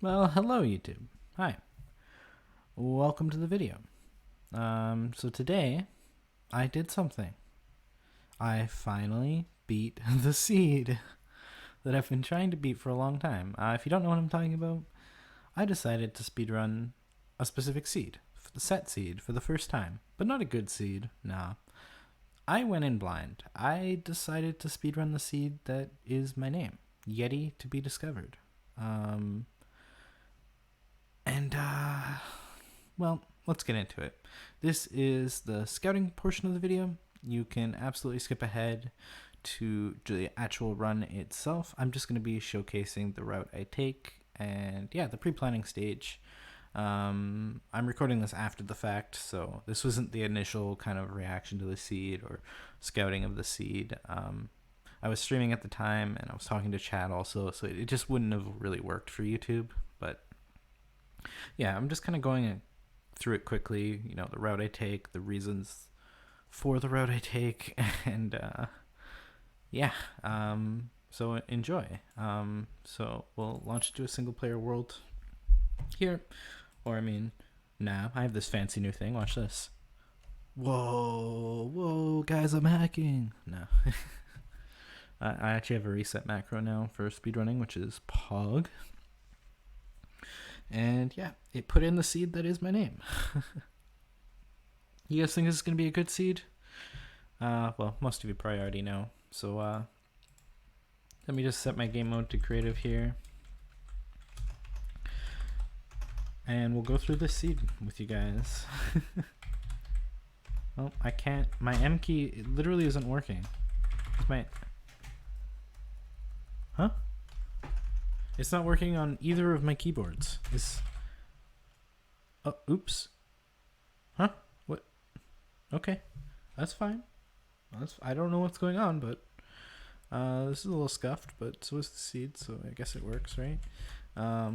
Well, hello YouTube. Hi. Welcome to the video. So today, I did something. I finally beat the seed that I've been trying to beat for a long time. If you don't know what I'm talking about, I decided to speedrun a specific seed, the set seed, for the first time. But not a good seed, nah. I went in blind. I decided to speedrun the seed that is my name, YetiToBeDiscovered. Well, let's get into it. This is the scouting portion of the video. You can absolutely skip ahead to the actual run itself. I'm just going to be showcasing the route I take and yeah, the pre-planning stage. I'm recording this after the fact, so this wasn't the initial kind of reaction to the seed or scouting of the seed. I was streaming at the time and I was talking to chat also, so it just wouldn't have really worked for YouTube. But yeah, I'm just kind of going through it quickly, you know, the route I take, the reasons for the route I take, and yeah, so enjoy. So we'll launch into a single player world here, or I mean, now I have this fancy new thing, watch this. Whoa, guys, I'm hacking. No. I actually have a reset macro now for speedrunning, which is POG. And yeah, it put in the seed that is my name. You guys think this is going to be a good seed? Well, most of you probably already know. So let me just set my game mode to creative here. And we'll go through this seed with you guys. Oh, I can't. My M key, it literally isn't working. Huh? It's not working on either of my keyboards. Oh, oops. Huh? What? Okay. That's fine. I don't know what's going on, but this is a little scuffed, but so is the seed, so I guess it works, right? I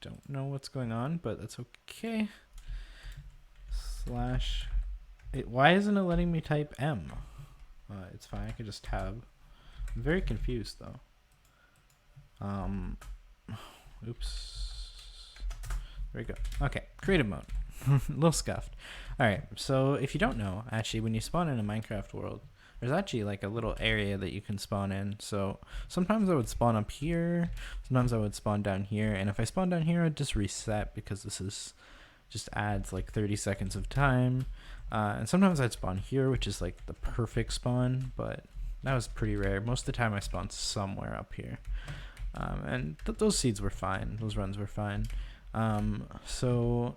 don't know what's going on, but that's okay. Why isn't it letting me type M? It's fine, I can just tab. I'm very confused though. Oops. There we go. Okay, creative mode. A little scuffed. Alright, so if you don't know, actually, when you spawn in a Minecraft world, there's actually like a little area that you can spawn in. So sometimes I would spawn up here, sometimes I would spawn down here, and if I spawn down here, I'd just reset because this is just adds like 30 seconds of time. And sometimes I'd spawn here, which is like the perfect spawn, but that was pretty rare. Most of the time I spawned somewhere up here. And those seeds were fine. Those runs were fine. So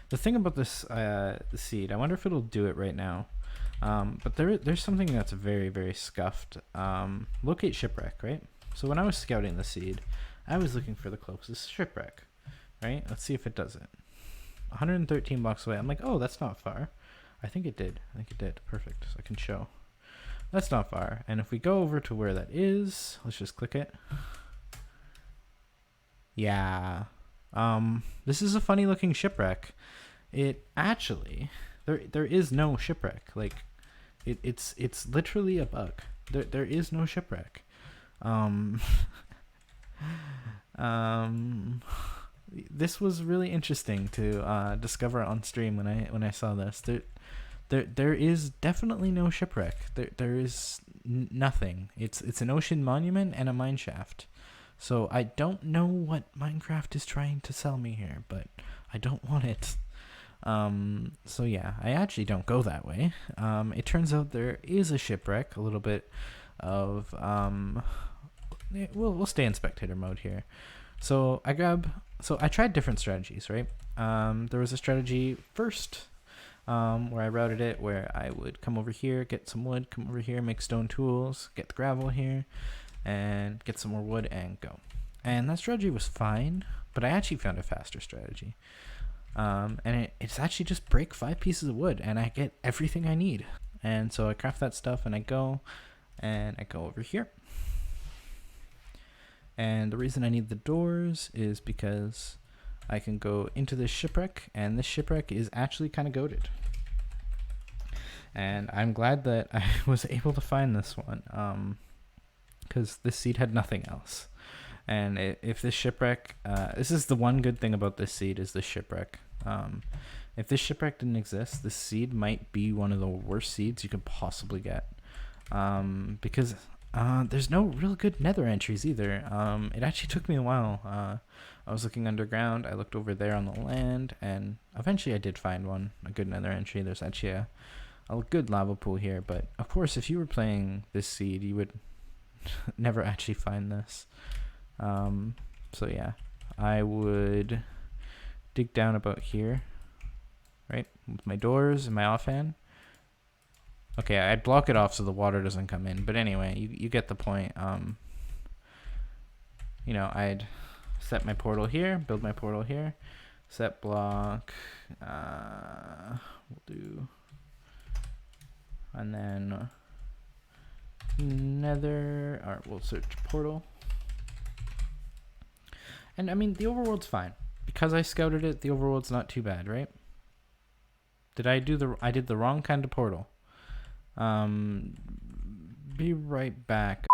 the thing about this the seed, I wonder if it'll do it right now. But there's something that's very, very scuffed. Locate shipwreck, right? So when I was scouting the seed, I was looking for the closest shipwreck, right? Let's see if it does it. 113 blocks away. I'm like, oh, that's not far. I think it did. Perfect. So I can show. That's not far. And if we go over to where that is, let's just click it. Yeah. This is a funny looking shipwreck. It actually, there is no shipwreck. Like, it's literally a bug. There is no shipwreck. This was really interesting to discover on stream when I saw this. There is definitely no shipwreck. There is nothing. It's an ocean monument and a mine shaft. So I don't know what Minecraft is trying to sell me here, but I don't want it. So yeah, I actually don't go that way. It turns out there is a shipwreck, a little bit of we'll stay in spectator mode here. So I tried different strategies, right? There was a strategy first where I routed it, where I would come over here, get some wood, come over here, make stone tools, get the gravel here, and get some more wood and go. And that strategy was fine, but I actually found a faster strategy. And it's actually just break 5 pieces of wood and I get everything I need. And so I craft that stuff and I go over here. And the reason I need the doors is because I can go into this shipwreck, and this shipwreck is actually kind of goated. And I'm glad that I was able to find this one, because this seed had nothing else. And if this shipwreck, this is the one good thing about this seed is this shipwreck. If this shipwreck didn't exist, this seed might be one of the worst seeds you could possibly get. Because there's no real good nether entries either. It actually took me a while. I was looking underground, I looked over there on the land, and eventually I did find one, a good nether entry. There's actually a good lava pool here, but of course if you were playing this seed, you would never actually find this. So yeah, I would dig down about here, right, with my doors and my offhand. Okay, I'd block it off so the water doesn't come in, but anyway, you get the point. You know, I'd set my portal here, build my portal here, set block, we'll do, and then nether, or we'll search portal. And I mean, the overworld's fine. Because I scouted it, the overworld's not too bad, right? I did the wrong kind of portal. Be right back.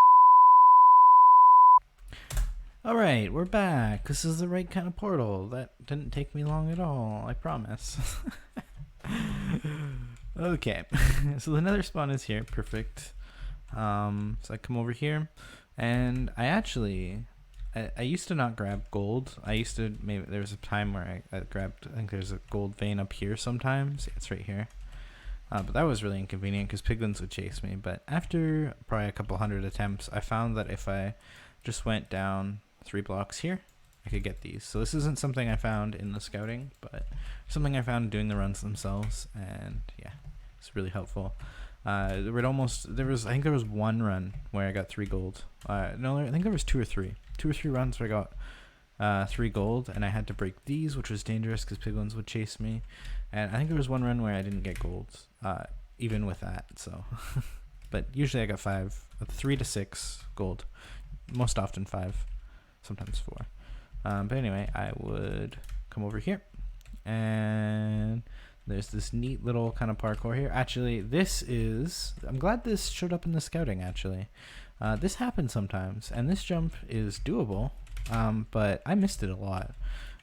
Alright, we're back. This is the right kind of portal. That didn't take me long at all, I promise. Okay, so the nether spawn is here, perfect. So I come over here, and I used to not grab gold. Maybe there was a time where I grabbed, I think there's a gold vein up here sometimes. It's right here. But that was really inconvenient because piglins would chase me. But after probably a couple hundred attempts, I found that if I just went down 3 blocks here, I could get these. So this isn't something I found in the scouting, but something I found doing the runs themselves. And yeah, it's really helpful. I think there was one run where I got 3 gold. No, I think there was 2 or 3 runs where I got 3 gold, and I had to break these, which was dangerous because piglins would chase me. And I think there was one run where I didn't get gold, even with that. So, but usually I got 3 to 6 gold, most often 5, sometimes 4. But anyway, I would come over here, and there's this neat little kind of parkour here. Actually, I'm glad this showed up in the scouting, actually. This happens sometimes, and this jump is doable, but I missed it a lot.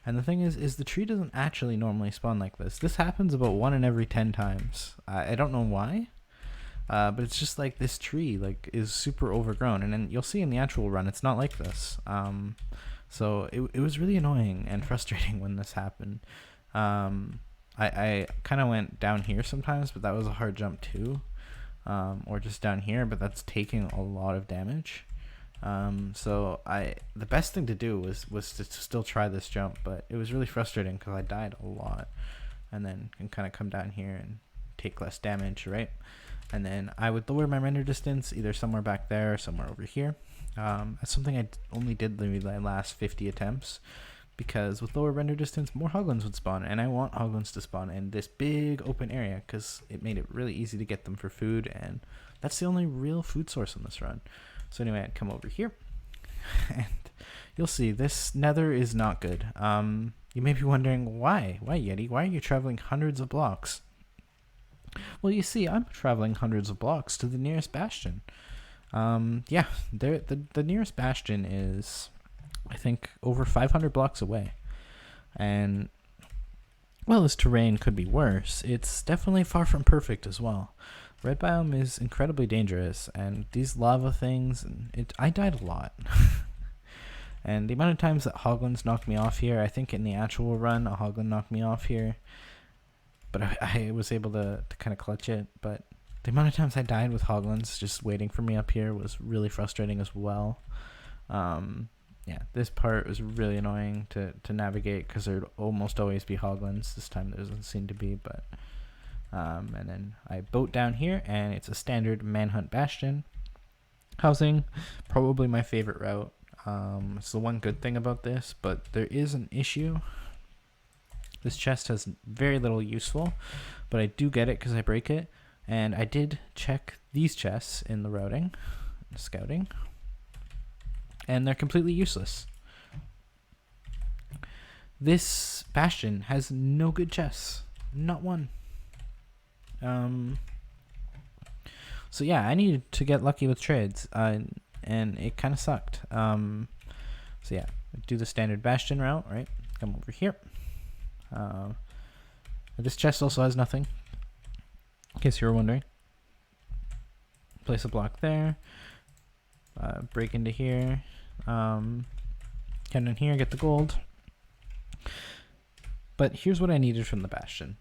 And the thing is the tree doesn't actually normally spawn like this. This happens about 1 in every 10 times. I don't know why, but it's just like this tree is super overgrown, and then you'll see in the actual run it's not like this. So it was really annoying and frustrating when this happened. I kind of went down here sometimes, but that was a hard jump too. Or just down here, but that's taking a lot of damage. So the best thing to do was to still try this jump, but it was really frustrating because I died a lot, and then can kind of come down here and take less damage, right? And then I would lower my render distance either somewhere back there or somewhere over here. That's something I only did the last 50 attempts, because with lower render distance, more hoglins would spawn, and I want hoglins to spawn in this big open area because it made it really easy to get them for food, and that's the only real food source in this run. So anyway, I'd come over here, and you'll see this nether is not good. You may be wondering why? Why, Yeti? Why are you traveling hundreds of blocks? Well, you see, I'm traveling hundreds of blocks to the nearest bastion. Yeah, the nearest bastion is, I think, over 500 blocks away. And while this terrain could be worse, it's definitely far from perfect as well. Red biome is incredibly dangerous, and these lava things, I died a lot. And the amount of times that hoglins knocked me off here, I think in the actual run, a hoglin knocked me off here. But I was able to kind of clutch it. But the amount of times I died with hoglins just waiting for me up here was really frustrating as well. Yeah, this part was really annoying to navigate because there'd almost always be hoglins. This time there doesn't seem to be, but and then I boat down here, and it's a standard manhunt bastion housing, probably my favorite route. It's the one good thing about this, but there is an issue. This chest has very little useful, but I do get it because I break it, and I did check these chests in the routing, scouting, and they're completely useless. This bastion has no good chests, not one. So yeah, I needed to get lucky with trades, and it kind of sucked. So yeah, do the standard bastion route, right? Come over here. This chest also has nothing, in case you were wondering. Place a block there. Break into here. Get in here, get the gold. But here's what I needed from the bastion.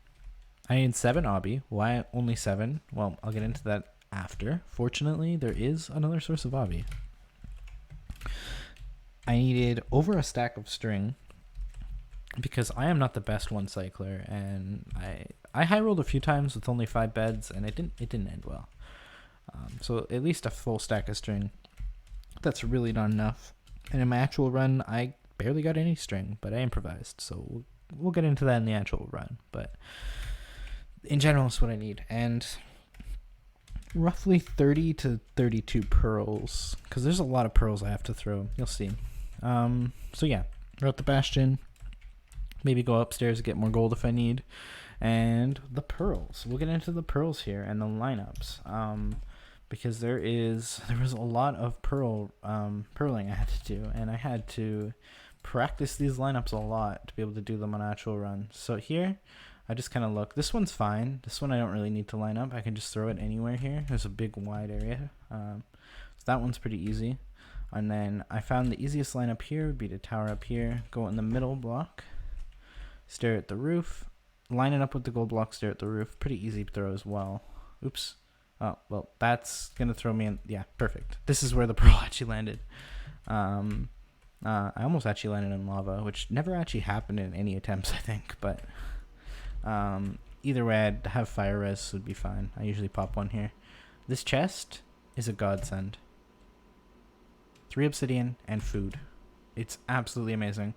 I need 7 obby. Why only 7? Well, I'll get into that after. Fortunately, there is another source of obby. I needed over a stack of string because I am not the best one cycler, and I high rolled a few times with only 5 beds, and it didn't end well. So at least a full stack of string. That's really not enough. And in my actual run, I barely got any string, but I improvised. So we'll get into that in the actual run. But in general, it's what I need. And roughly 30 to 32 pearls, because there's a lot of pearls I have to throw. You'll see. So yeah, route the bastion. Maybe go upstairs to get more gold if I need. And the pearls. We'll get into the pearls here and the lineups. Because there was a lot of pearling I had to do, and I had to practice these lineups a lot to be able to do them on actual run. So here, I just kind of look. This one's fine. This one I don't really need to line up. I can just throw it anywhere here. There's a big wide area. So that one's pretty easy. And then I found the easiest lineup here would be to tower up here, go in the middle block, stare at the roof, line it up with the gold block, stare at the roof. Pretty easy to throw as well. Oops. Oh, well, that's going to throw me in. Yeah, perfect. This is where the pearl actually landed. I almost actually landed in lava, which never actually happened in any attempts, I think. But either way, I'd have fire res would be fine. I usually pop one here. This chest is a godsend. 3 obsidian and food. It's absolutely amazing.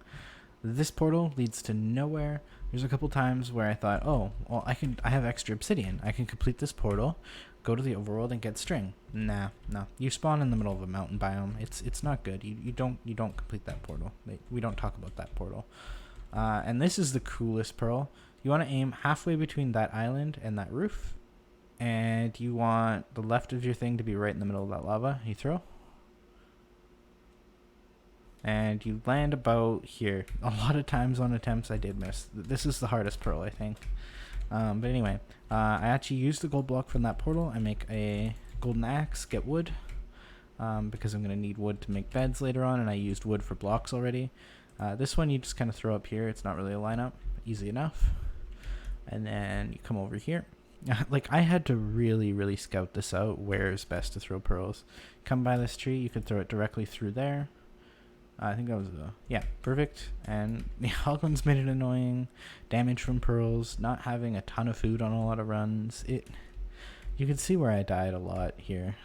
This portal leads to nowhere. There's a couple times where I thought, oh, well, I have extra obsidian. I can complete this portal, go to the overworld and get string. Nah, no. You spawn in the middle of a mountain biome. It's not good. You don't complete that portal. We don't talk about that portal. And this is the coolest pearl. You want to aim halfway between that island and that roof, and you want the left of your thing to be right in the middle of that lava. You throw. And you land about here. A lot of times on attempts I did miss. This is the hardest pearl, I think. But anyway, I actually used the gold block from that portal. I make a golden axe, get wood, because I'm going to need wood to make beds later on, and I used wood for blocks already. This one you just kind of throw up here. It's not really a lineup. Easy enough. And then you come over here. Like, I had to really, really scout this out, where is best to throw pearls. Come by this tree, you could throw it directly through there. I think that was, yeah, perfect. And the Hoglins made it annoying. Damage from pearls, not having a ton of food on a lot of runs. You can see where I died a lot here.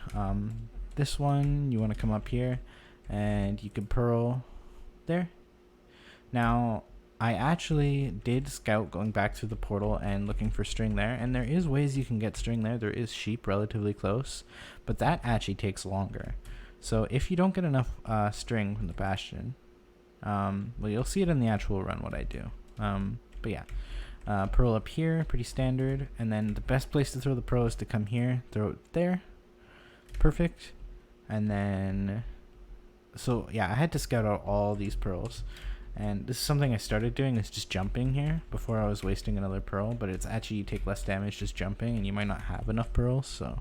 This one, you want to come up here, and you can pearl there. Now, I actually did scout going back through the portal and looking for string there, and there is ways you can get string there. There is sheep relatively close, but that actually takes longer. So if you don't get enough string from the bastion, well, you'll see it in the actual run what I do. But yeah, pearl up here, pretty standard. And then the best place to throw the pearl is to come here, throw it there. Perfect. And then, so yeah, I had to scout out all these pearls. And this is something I started doing, is just jumping here before I was wasting another pearl. But it's actually, you take less damage just jumping, and you might not have enough pearls, so...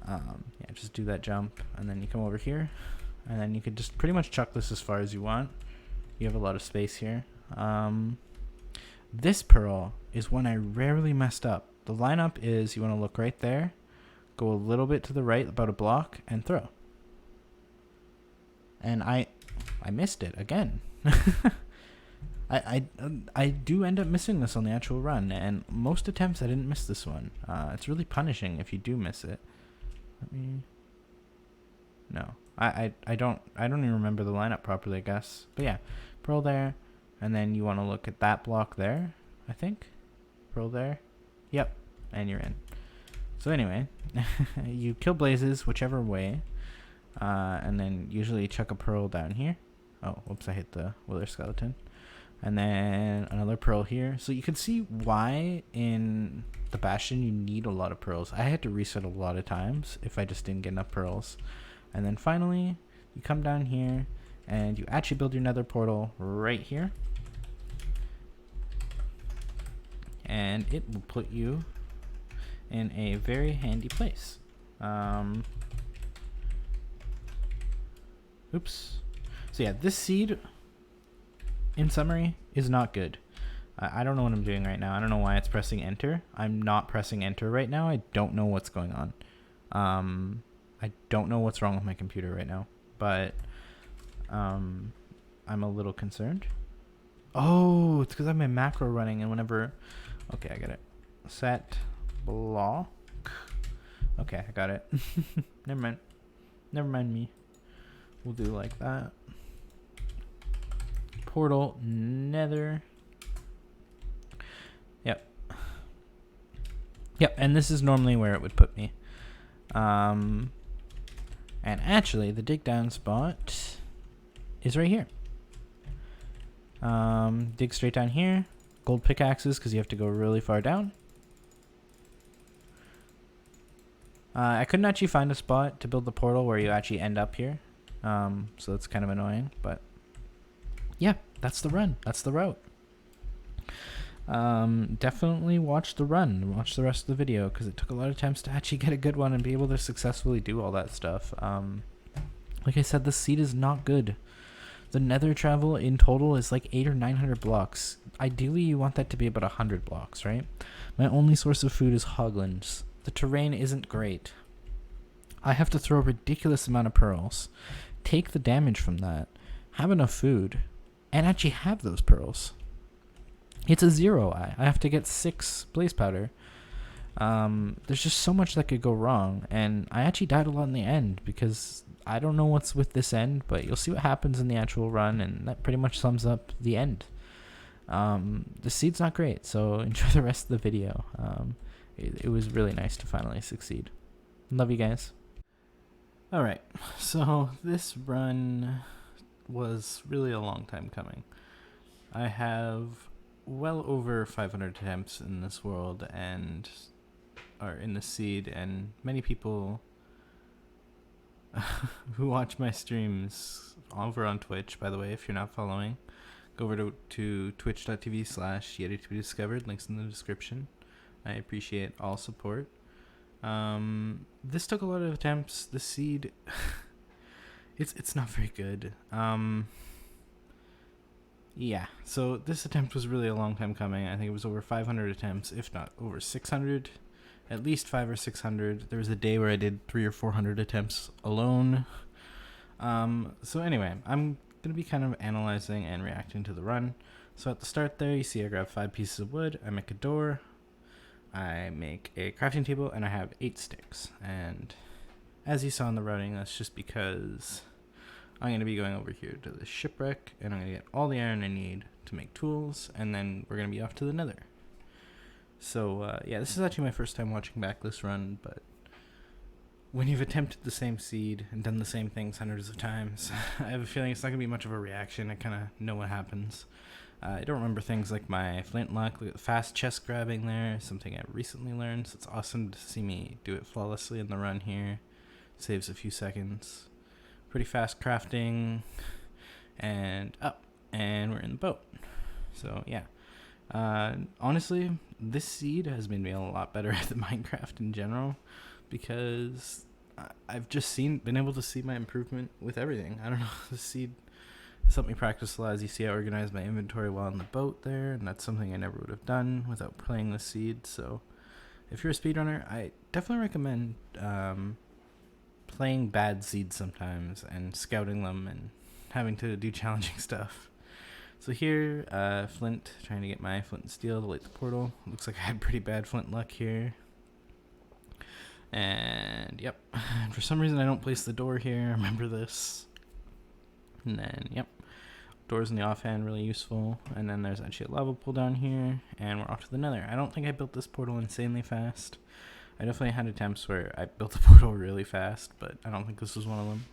yeah, just do that jump, and then you come over here, and then you could just pretty much chuck this as far as you want. You have a lot of space here. This pearl is one I rarely messed up. The lineup is, you want to look right there, go a little bit to the right, about a block, and throw. And I missed it again. I do end up missing this on the actual run, and most attempts I didn't miss this one. It's really punishing if you do miss it. No, I don't even remember the lineup properly, I guess. But yeah, pearl there, and then you want to look at that block there, I think. Pearl there. Yep, and you're in. So anyway, you kill blazes whichever way, and then usually chuck a pearl down here. Oh, whoops, I hit the wither skeleton. And then another pearl here. So you can see why in the bastion you need a lot of pearls. I had to reset a lot of times if I just didn't get enough pearls. And then finally, you come down here and you actually build your nether portal right here, and it will put you in a very handy place. Oops. So yeah, this seed, in summary, is not good. I don't know what I'm doing right now. I don't know why it's pressing enter. I'm not pressing enter right now. I don't know what's going on. I don't know what's wrong with my computer right now, but I'm a little concerned. Oh, it's because I have my macro running, and whenever... Okay, I got it. Set block. Okay, I got it. Never mind. Never mind me. We'll do like that. Portal nether. Yep. Yep, and this is normally where it would put me. And actually, the dig down spot is right here. Dig straight down here. Gold pickaxes, because you have to go really far down. I couldn't actually find a spot to build the portal where you actually end up here. So that's kind of annoying, but yeah, that's the run. That's the route. Definitely watch the run. Watch the rest of the video, because it took a lot of attempts to actually get a good one and be able to successfully do all that stuff. Like I said, the seed is not good. The nether travel in total is like 800 or 900 blocks. Ideally, you want that to be about 100 blocks, right? My only source of food is hoglins. The terrain isn't great. I have to throw a ridiculous amount of pearls, take the damage from that, have enough food, and actually have those pearls. It's a 0. I have to get 6 blaze powder. There's just so much that could go wrong, and I actually died a lot in the end because I don't know what's with this end, but you'll see what happens in the actual run, and that pretty much sums up the end. The seed's not great, so enjoy the rest of the video. It was really nice to finally succeed. Love you guys. Alright, so this run was really a long time coming. I have well over 500 attempts in this world or in the seed, and many people who watch my streams over on Twitch, by the way, if you're not following, go over to twitch.tv/YetiToBeDiscovered, links in the description. I appreciate all support. This took a lot of attempts. The seed, it's not very good. Yeah, so this attempt was really a long time coming. I think it was over 500 attempts, if not over 600, at least 500 or 600. There was a day where I did 300 or 400 attempts alone. So anyway, I'm going to be kind of analyzing and reacting to the run. So at the start there, you see I grab 5 pieces of wood, I make a door, I make a crafting table, and I have 8 sticks. And as you saw in the routing, that's just because I'm going to be going over here to the shipwreck, and I'm going to get all the iron I need to make tools, and then we're going to be off to the nether. So, yeah, this is actually my first time watching back this run, but when you've attempted the same seed and done the same things hundreds of times, I have a feeling it's not going to be much of a reaction. I kind of know what happens. I don't remember things like my flintlock. Look at the fast chest grabbing there, something I recently learned, so it's awesome to see me do it flawlessly in the run here. Saves a few seconds. Pretty fast crafting, and up, and we're in the boat. So yeah, honestly, this seed has made me a lot better at the Minecraft in general, because I've just been able to see my improvement with everything. I don't know, the seed has helped me practice a lot. As you see, I organized my inventory while on the boat there, and that's something I never would have done without playing the seed. So if you're a speedrunner, I definitely recommend playing bad seeds sometimes and scouting them and having to do challenging stuff. So here, flint, trying to get my flint and steel to light the portal. Looks like I had pretty bad flint luck here. And yep, for some reason I don't place the door here. Remember this. And then, yep, doors in the offhand, really useful. And then there's actually a lava pool down here, and we're off to the nether. I don't think I built this portal insanely fast. I definitely had attempts where I built the portal really fast, but I don't think this was one of them.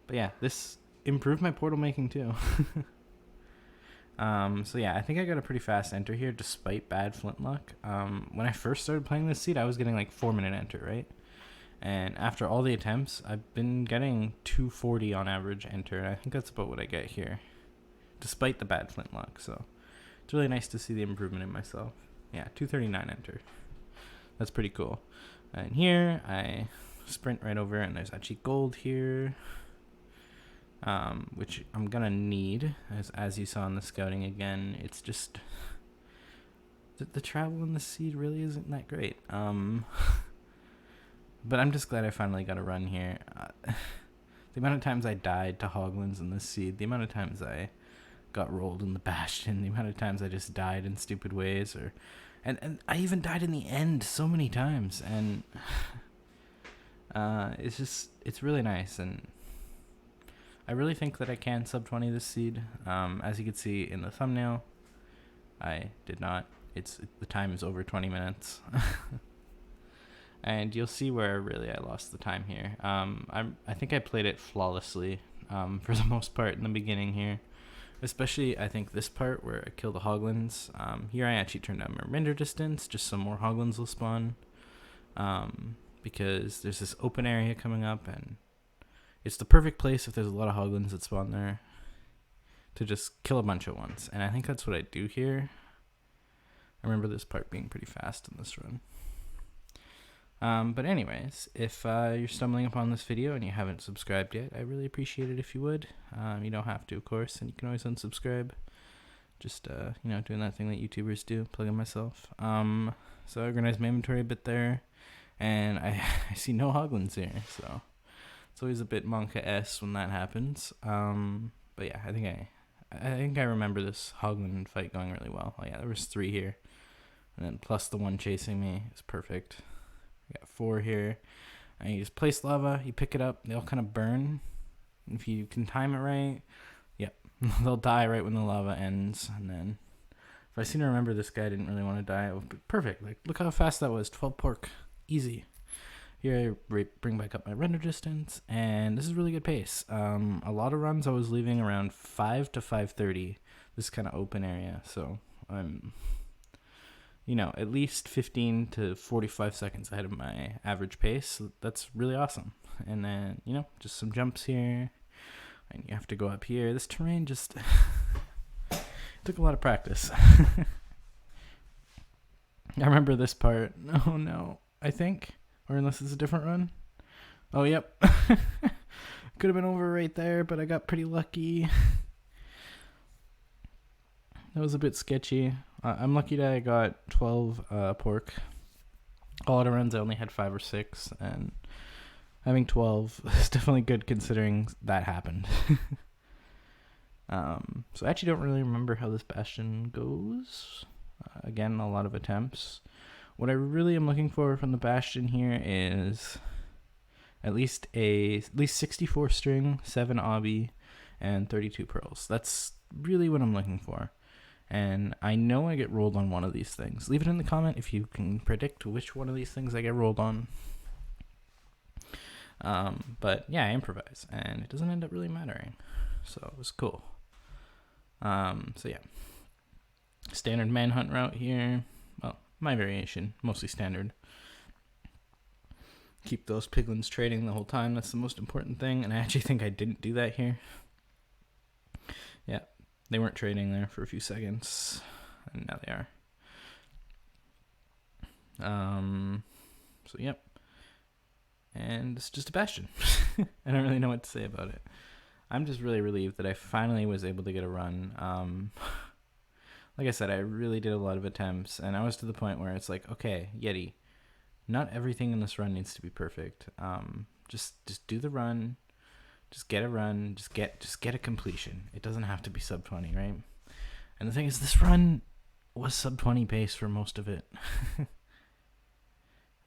But yeah, this improved my portal making too. So yeah, I think I got a pretty fast enter here despite bad flint luck. When I first started playing this seed, I was getting like 4-minute enter, right? And after all the attempts, I've been getting 240 on average enter, and I think that's about what I get here, despite the bad flintlock. So it's really nice to see the improvement in myself. Yeah, 239 enter. That's pretty cool. And here, I sprint right over, and there's actually gold here, which I'm gonna need, as you saw in the scouting again. It's just the travel in the seed really isn't that great. But I'm just glad I finally got a run here. The amount of times I died to hoglins in this seed, the amount of times I got rolled in the bastion, the amount of times I just died in stupid ways, and I even died in the end so many times, and it's really nice, and I really think that I can sub 20 this seed. As you can see in the thumbnail, I did not. The time is over 20 minutes. And you'll see where really I lost the time here. I think I played it flawlessly for the most part in the beginning here. Especially, I think, this part where I kill the hoglins. Here I actually turned down my render distance, just so more hoglins will spawn. Because there's this open area coming up, and it's the perfect place if there's a lot of hoglins that spawn there to just kill a bunch at once. And I think that's what I do here. I remember this part being pretty fast in this run. But anyways, if you're stumbling upon this video and you haven't subscribed yet, I really appreciate it if you would. You don't have to, of course, and you can always unsubscribe. Just, doing that thing that YouTubers do, plugging myself. So I organized my inventory a bit there, and I see no hoglins here, so it's always a bit Monka-esque when that happens. But yeah, I think I remember this hoglin fight going really well. Oh yeah, there was 3 here, and then plus the one chasing me is perfect. We got 4 here, and you just place lava, you pick it up, they all kind of burn. If you can time it right, yep, they'll die right when the lava ends. And then, if I seem to remember, this guy didn't really want to die. Oh, perfect, like, look how fast that was, 12 pork, easy. Here I bring back up my render distance, and this is really good pace. A lot of runs I was leaving around 5 to 5:30, this kind of open area, so I'm at least 15 to 45 seconds ahead of my average pace. So that's really awesome. And then, just some jumps here. And you have to go up here. This terrain just took a lot of practice. I remember this part. Oh, no. I think. Or unless it's a different run. Oh, yep. Could have been over right there, but I got pretty lucky. That was a bit sketchy. I'm lucky that I got 12 pork. A lot of runs I only had 5 or 6, and having 12 is definitely good considering that happened. So I actually don't really remember how this bastion goes. Again, a lot of attempts. What I really am looking for from the bastion here is at least 64 string, 7 obby, and 32 pearls. That's really what I'm looking for. And I know I get rolled on one of these things. Leave it in the comment if you can predict which one of these things I get rolled on. But yeah, I improvise, and it doesn't end up really mattering. So it was cool. So yeah. Standard manhunt route here. Well, my variation, mostly standard. Keep those piglins trading the whole time. That's the most important thing. And I actually think I didn't do that here. Yeah. They weren't trading there for a few seconds, and now they are. So, yep. And it's just a bastion. I don't really know what to say about it. I'm just really relieved that I finally was able to get a run. Like I said, I really did a lot of attempts, and I was to the point where it's like, okay, Yeti, not everything in this run needs to be perfect. Just do the run. Just get a run, just get a completion. It doesn't have to be sub 20, right? And the thing is, this run was sub 20 pace for most of it.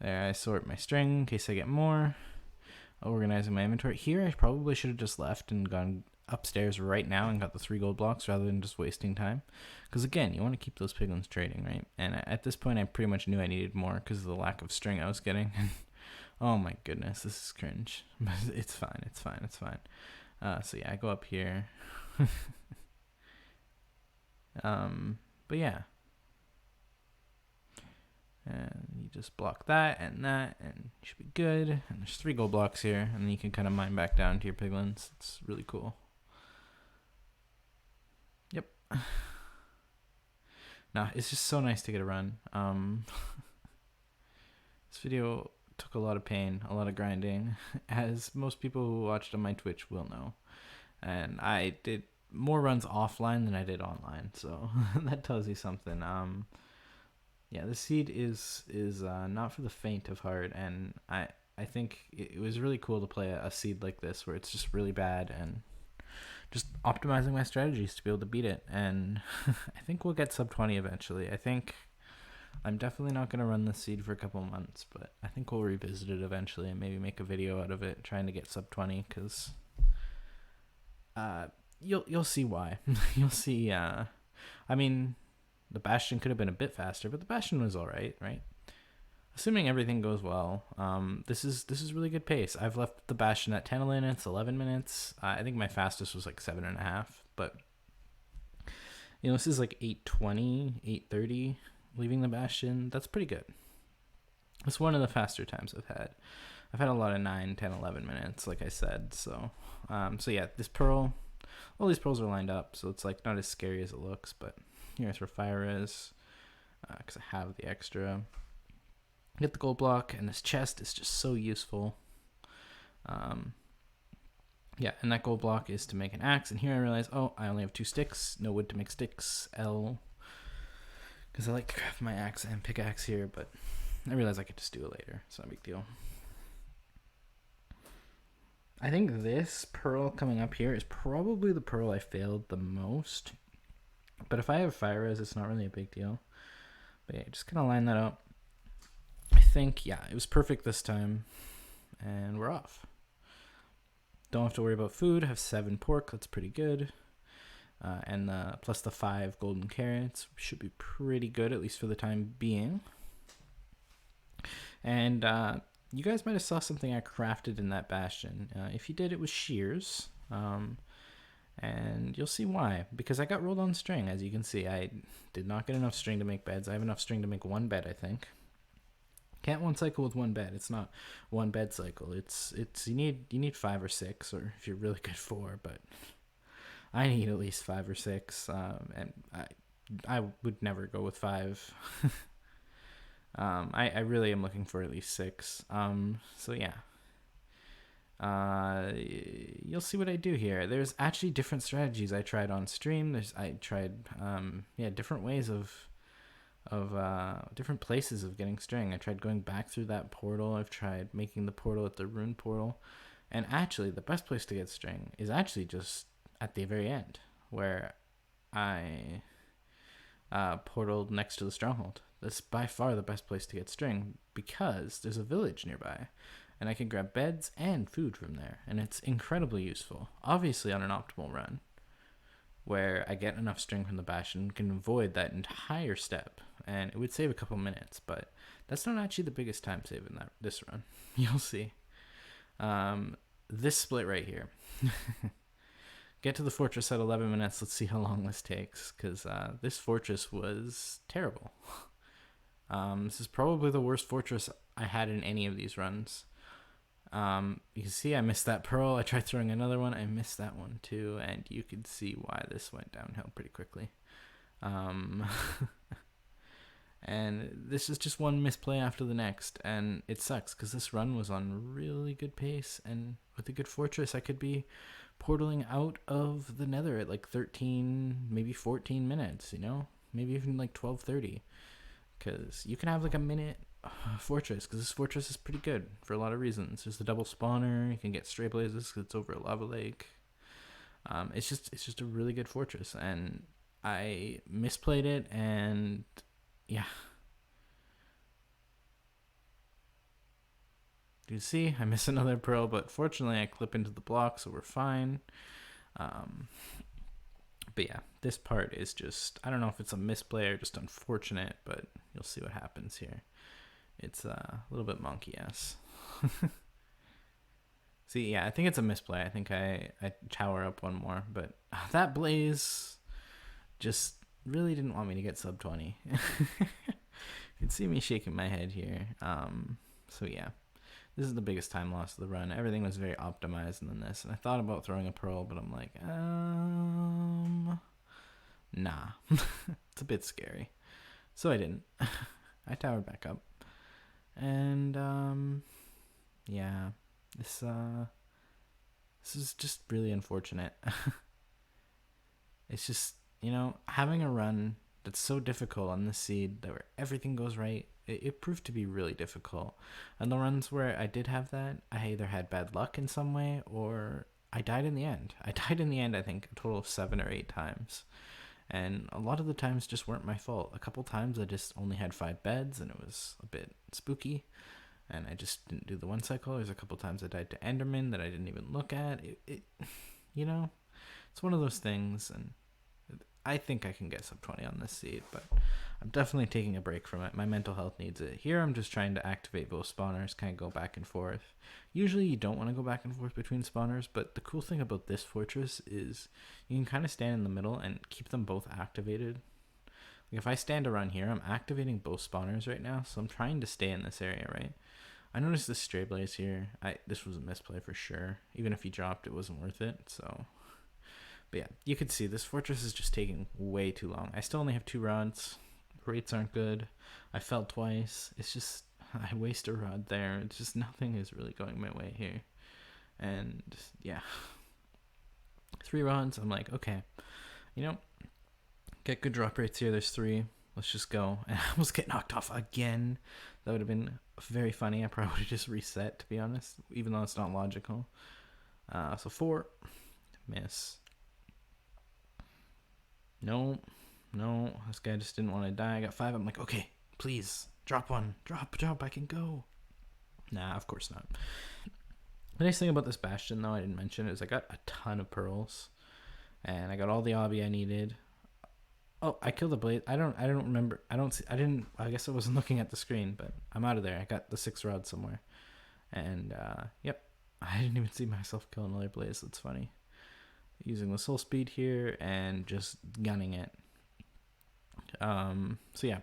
There, I sort my string in case I get more. Organizing my inventory. Here, I probably should have just left and gone upstairs right now and got the 3 gold blocks rather than just wasting time. Because again, you want to keep those piglins trading, right? And at this point, I pretty much knew I needed more because of the lack of string I was getting. Oh my goodness, this is cringe. But it's fine. So yeah, I go up here. But yeah. And you just block that, and you should be good. And there's 3 gold blocks here, and then you can kind of mine back down to your piglins. It's really cool. Yep. Nah, it's just so nice to get a run. This video took a lot of pain, a lot of grinding, as most people who watched on my Twitch will know. And I did more runs offline than I did online, so that tells you something. Yeah, the seed is not for the faint of heart, and I think it was really cool to play a seed like this where it's just really bad and just optimizing my strategies to be able to beat it. And I think we'll get sub 20 eventually. I think I'm definitely not going to run this seed for a couple months, but I think we'll revisit it eventually and maybe make a video out of it trying to get sub 20, because you'll see why. You'll see. I mean, the Bastion could have been a bit faster, but the Bastion was all right, right? Assuming everything goes well, this is really good pace. I've left the Bastion at 10 minutes, 11 minutes. I think my fastest was like 7.5, but you know, this is like 8:20, 8:30 leaving the Bastion. That's pretty good. It's one of the faster times I've had. I've had a lot of 9, 10, 11 minutes, like I said. So, so yeah, this pearl, all these pearls are lined up, so it's like not as scary as it looks. But here's where fire is, because I have the extra. Get the gold block, and this chest is just so useful. Yeah, and that gold block is to make an axe. And here I realize, oh, I only have 2 sticks, no wood to make sticks. L, because I like to craft my axe and pickaxe here, but I realize I could just do it later. It's not a big deal. I think this pearl coming up here is probably the pearl I failed the most. But if I have fire res, it's not really a big deal. But yeah, just kind of line that up. I think, yeah, it was perfect this time. And we're off. Don't have to worry about food. I have 7 pork. That's pretty good. And plus the 5 golden carrots should be pretty good, at least for the time being. And you guys might have saw something I crafted in that Bastion. If you did, it was shears. And you'll see why. Because I got rolled on string, as you can see. I did not get enough string to make beds. I have enough string to make 1 bed, I think. Can't one cycle with 1 bed. It's not 1 bed cycle. It's you need 5 or 6, or if you're really good 4, but I need at least 5 or 6. And I would never go with 5. I really am looking for at least 6. So yeah. You'll see what I do here. There's actually different strategies I tried on stream. I tried different ways of different places of getting string. I tried going back through that portal. I've tried making the portal at the rune portal. And actually the best place to get string is actually just at the very end, where I portaled next to the stronghold. That's by far the best place to get string, because there's a village nearby and I can grab beds and food from there, and it's incredibly useful. Obviously on an optimal run where I get enough string from the Bastion, can avoid that entire step, and it would save a couple minutes, but that's not actually the biggest time save in this run. You'll see. This split right here. Get to the fortress at 11 minutes. Let's see how long this takes, because this fortress was terrible. This is probably the worst fortress I had in any of these runs. You can see I missed that pearl. I tried throwing another one. I missed that one too, and you can see why this went downhill pretty quickly. And this is just one misplay after the next, and it sucks because this run was on really good pace, and with a good fortress I could be portaling out of the nether at like 13, maybe 14 minutes, you know, maybe even like 12:30, because you can have like a minute fortress, because this fortress is pretty good for a lot of reasons. There's the double spawner, you can get stray blazes because it's over a lava lake. It's just a really good fortress, and I misplayed it, and yeah. Do you see? I miss another pearl, but fortunately I clip into the block, so we're fine. But yeah, this part is just, I don't know if it's a misplay or just unfortunate, but you'll see what happens here. It's a little bit monkey-ass. See, yeah, I think it's a misplay. I think I tower up one more, but that blaze just really didn't want me to get sub 20. You can see me shaking my head here. So yeah, this is the biggest time loss of the run. Everything was very optimized in this, and I thought about throwing a pearl, but I'm like, nah, it's a bit scary. So I didn't. I towered back up, and yeah, this is just really unfortunate. It's just, you know, having a run that's so difficult on this seed that where everything goes right, it proved to be really difficult. And the runs where I did have that, I either had bad luck in some way or I died in the end. I died in the end, I think, a total of 7 or 8 times. And a lot of the times just weren't my fault. A couple times I just only had 5 beds and it was a bit spooky. And I just didn't do the one cycle. There's a couple times I died to Enderman that I didn't even look at. You know, it's one of those things, and I think I can get sub 20 on this seed, but I'm definitely taking a break from it. My mental health needs it. Here I'm just trying to activate both spawners, kind of go back and forth. Usually you don't want to go back and forth between spawners, but the cool thing about this fortress is you can kind of stand in the middle and keep them both activated. Like if I stand around here, I'm activating both spawners right now, so I'm trying to stay in this area, right? I noticed this stray blaze here. This was a misplay for sure. Even if he dropped, it wasn't worth it, so... But yeah, you could see this fortress is just taking way too long. I still only have 2 rods. Rates aren't good. I fell twice. It's just, I waste a rod there. It's just nothing is really going my way here. And yeah, 3 rods. I'm like, okay, you know, get good drop rates here. There's 3. Let's just go. And I almost get knocked off again. That would have been very funny. I probably would have just reset, to be honest, even though it's not logical. So 4, miss. No, this guy just didn't want to die. I got 5. I'm like, okay, please, drop one. Drop, I can go. Nah, of course not. The nice thing about this bastion, though, I didn't mention, is I got a ton of pearls. And I got all the obby I needed. Oh, I killed the blaze. I don't remember. I guess I wasn't looking at the screen, but I'm out of there. I got the 6 rods somewhere. And, yep. I didn't even see myself kill another blaze. That's funny. Using the soul speed here and just gunning it. So yeah,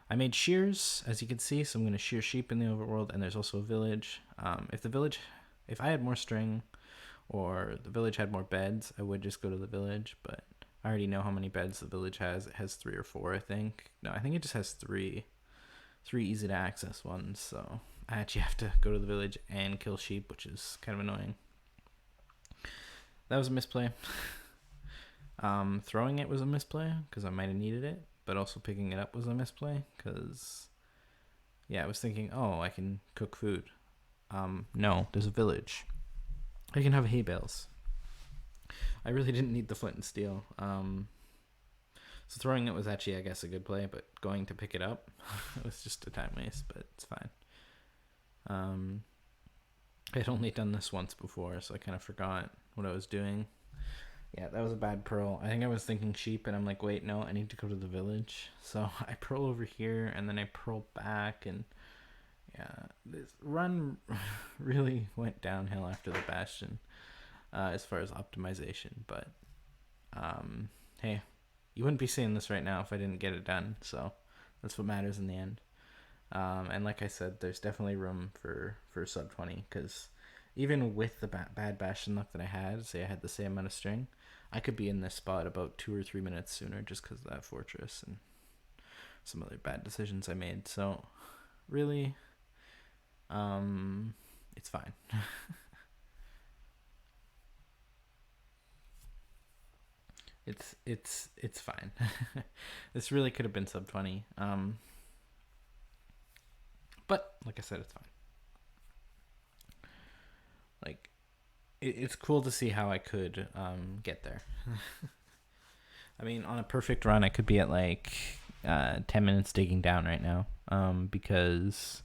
I made shears, as you can see, so I'm going to shear sheep in the overworld, and there's also a village. If I had more string or the village had more beds, I would just go to the village, but I already know how many beds the village has. It has 3 or 4, I think. No, I think it just has 3 easy to access ones, so I actually have to go to the village and kill sheep, which is kind of annoying. That was a misplay. Throwing it was a misplay because I might have needed it, but also picking it up was a misplay because, yeah, I was thinking, oh, I can cook food. No, there's a village. I can have hay bales. I really didn't need the flint and steel. So throwing it was actually, I guess, a good play, but going to pick it up, it was just a time waste, but it's fine. I had only done this once before, so I kind of forgot what I was doing. Yeah, that was a bad pearl. I think I was thinking sheep, and I'm like, wait, no, I need to go to the village. So I pearl over here, and then I pearl back, and yeah, this run really went downhill after the bastion as far as optimization. But hey, you wouldn't be seeing this right now if I didn't get it done, so that's what matters in the end. And like I said, there's definitely room for sub 20, because even with the bad bastion luck that I had, say I had the same amount of string, I could be in this spot about 2 or 3 minutes sooner just because of that fortress and some other bad decisions I made. So really, it's fine. It's fine. This really could have been sub 20. But like I said, it's fine. Like, it's cool to see how I could get there. I mean, on a perfect run, I could be at like 10 minutes digging down right now, because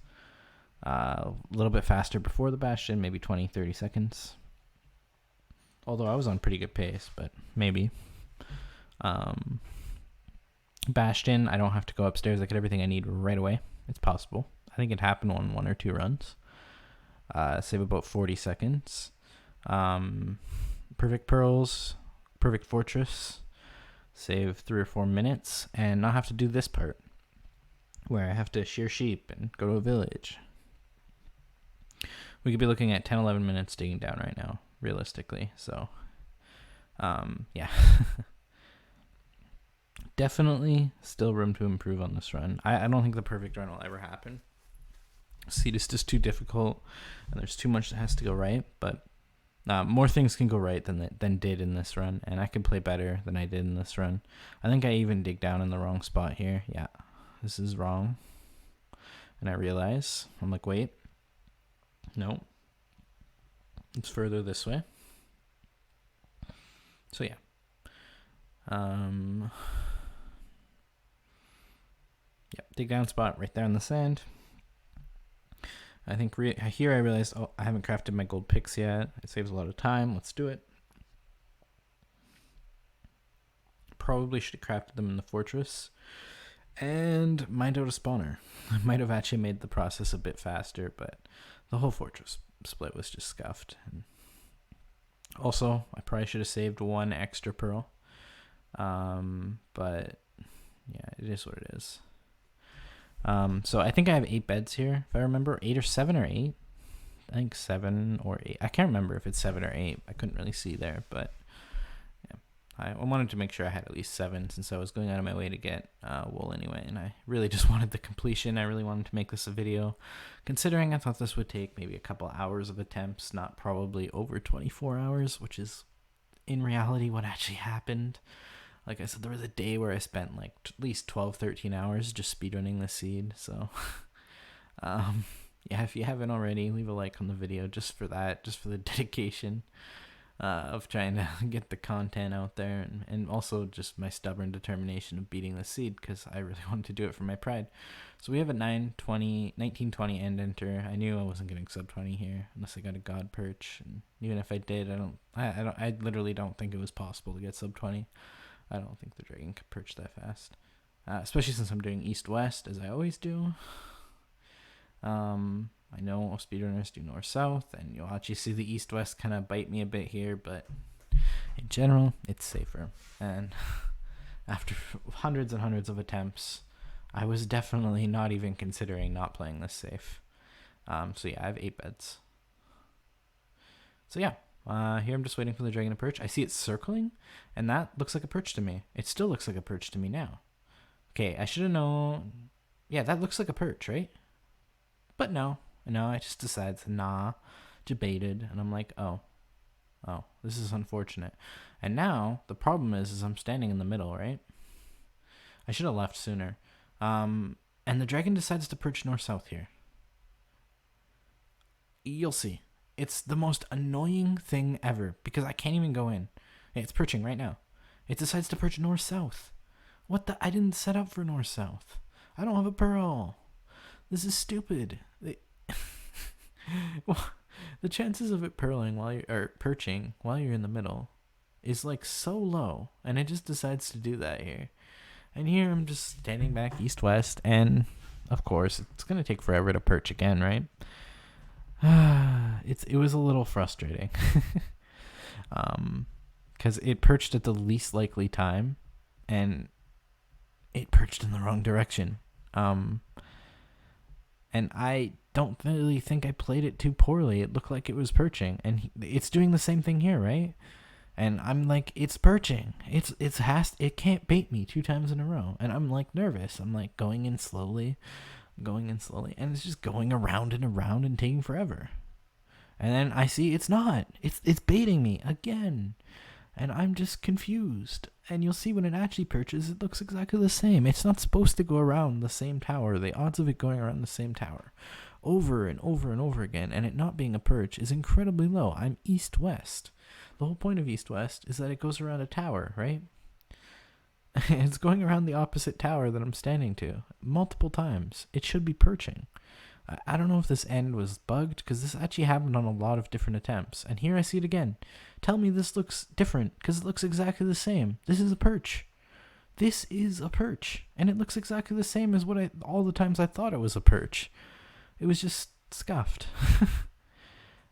a little bit faster before the bastion, maybe 20-30 seconds. Although I was on pretty good pace, but maybe. Bastion, I don't have to go upstairs. I get everything I need right away. It's possible. I think it happened on 1 or 2 runs. Save about 40 seconds. Perfect pearls, perfect fortress. Save 3 or 4 minutes and not have to do this part, where I have to shear sheep and go to a village. We could be looking at 10, 11 minutes digging down right now, realistically. So, yeah. Definitely still room to improve on this run. I don't think the perfect run will ever happen. Seed is just too difficult, and there's too much that has to go right, but more things can go right than did in this run, and I can play better than I did in this run. I think I even dig down in the wrong spot here. Yeah, this is wrong. And I realize, I'm like, wait, no, it's further this way. So yeah. Yep, dig down spot right there in the sand. I think here I realized, oh, I haven't crafted my gold picks yet. It saves a lot of time. Let's do it. Probably should have crafted them in the fortress and mined out a spawner. I might have actually made the process a bit faster, but the whole fortress split was just scuffed. And also, I probably should have saved one extra pearl. But yeah, it is what it is. So I think I have 8 beds here, if I remember. 8 or 7 or 8. I think 7 or 8. I can't remember if it's 7 or 8. I couldn't really see there, but yeah. I wanted to make sure I had at least 7 since I was going out of my way to get wool anyway, and I really just wanted the completion. I really wanted to make this a video, considering I thought this would take maybe a couple hours of attempts, not probably over 24 hours, which is in reality what actually happened. Like I said, there was a day where I spent like at least 12, 13 hours just speedrunning the seed. So, yeah, if you haven't already, leave a like on the video just for that, just for the dedication of trying to get the content out there, and also just my stubborn determination of beating the seed, because I really wanted to do it for my pride. So we have a 1920 end enter. I knew I wasn't getting sub 20 here unless I got a god perch, and even if I did, I literally don't think it was possible to get sub 20. I don't think the dragon could perch that fast, especially since I'm doing east-west, as I always do. I know speedrunners do north-south, and you'll actually see the east-west kind of bite me a bit here, but in general, it's safer. And after hundreds and hundreds of attempts, I was definitely not even considering not playing this safe. So yeah, I have 8 beds. So yeah. Here I'm just waiting for the dragon to perch. I see it circling, and that looks like a perch to me. It still looks like a perch to me now. Okay, I should have known. Yeah, that looks like a perch, right? But no, I just decided to nah, debated, and I'm like, oh, this is unfortunate. And now the problem is I'm standing in the middle, right? I should have left sooner. And the dragon decides to perch north-south here. You'll see. It's the most annoying thing ever, because I can't even go in. It's perching right now. It decides to perch north-south. What the? I didn't set up for north-south. I don't have a pearl. This is stupid. The chances of it perching while you're in the middle is like so low, and it just decides to do that here. And here I'm just standing back east-west, and of course it's gonna take forever to perch again, right? It was a little frustrating, because it perched at the least likely time, and it perched in the wrong direction. And I don't really think I played it too poorly. It looked like it was perching, and it's doing the same thing here, right? And I'm like, it's perching. It can't bait me 2 times in a row, and I'm like nervous. I'm like going in slowly, and it's just going around and around and taking forever. And then I see it's not. It's baiting me again, and I'm just confused. And you'll see when it actually perches, it looks exactly the same. It's not supposed to go around the same tower. The odds of it going around the same tower over and over and over again, and it not being a perch, is incredibly low. I'm east-west. The whole point of east-west is that it goes around a tower, right? It's going around the opposite tower that I'm standing to multiple times. It should be perching. I don't know if this end was bugged, because this actually happened on a lot of different attempts. And here I see it again. Tell me this looks different, because it looks exactly the same. This is a perch. This is a perch. And it looks exactly the same as all the times I thought it was a perch. It was just scuffed.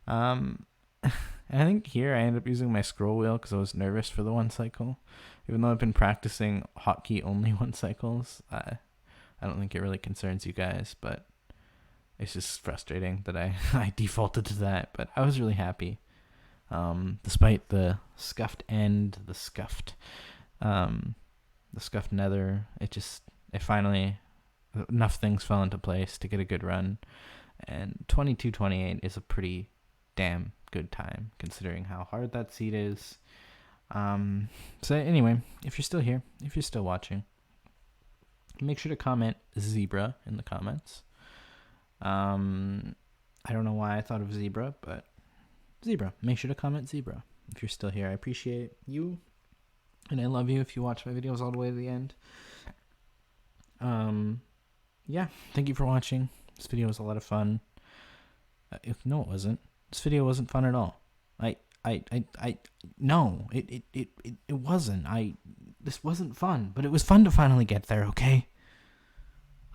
And I think here I ended up using my scroll wheel because I was nervous for the 1 cycle. Even though I've been practicing hotkey only 1 cycles, I I don't think it really concerns you guys, but it's just frustrating that I defaulted to that. But I was really happy. Despite the scuffed end, the scuffed nether, it finally, enough things fell into place to get a good run. And 22:28 is a pretty damn good time considering how hard that seed is. So anyway, if you're still here, if you're still watching, make sure to comment zebra in the comments. I don't know why I thought of zebra, but zebra. Make sure to comment zebra if you're still here. I appreciate you, and I love you if you watch my videos all the way to the end. Yeah, thank you for watching. This video was a lot of fun. No, it wasn't. This video wasn't fun at all. No, it wasn't. This wasn't fun, but it was fun to finally get there, okay?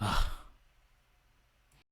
Ugh.